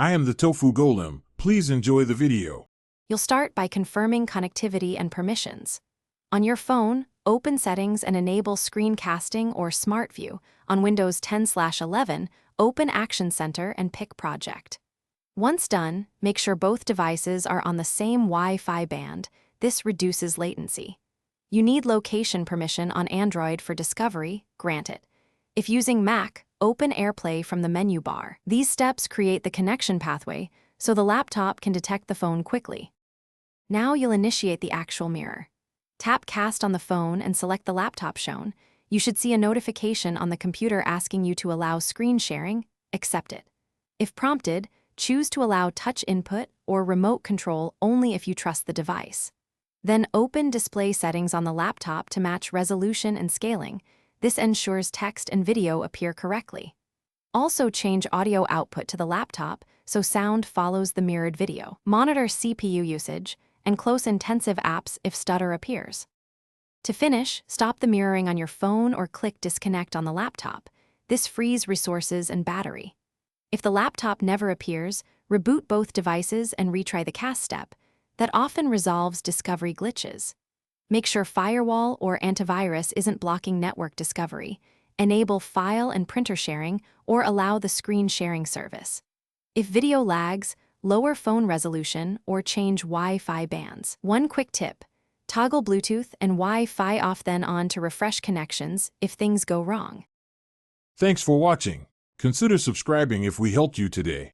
I am the Tofu Golem. Please enjoy the video. You'll start by confirming connectivity and permissions. On your phone, open Settings and enable Screencasting or Smart View. On Windows 10/11, open Action Center and pick Project. Once done, make sure both devices are on the same Wi-Fi band. This reduces latency. You need location permission on Android for discovery, grant it. If using Mac, open AirPlay from the menu bar. These steps create the connection pathway so the laptop can detect the phone quickly. Now you'll initiate the actual mirror. Tap Cast on the phone and select the laptop shown. You should see a notification on the computer asking you to allow screen sharing. Accept it. If prompted, choose to allow touch input or remote control only if you trust the device. Then open display settings on the laptop to match resolution and scaling. This ensures text and video appear correctly. Also change audio output to the laptop so sound follows the mirrored video. Monitor CPU usage and close intensive apps if stutter appears. To finish, stop the mirroring on your phone or click Disconnect on the laptop. This frees resources and battery. If the laptop never appears, reboot both devices and retry the cast step. That often resolves discovery glitches. Make sure firewall or antivirus isn't blocking network discovery. Enable file and printer sharing or allow the screen sharing service. If video lags, lower phone resolution or change Wi-Fi bands. One quick tip: toggle Bluetooth and Wi-Fi off then on to refresh connections if things go wrong. Thanks for watching. Consider subscribing if we helped you today.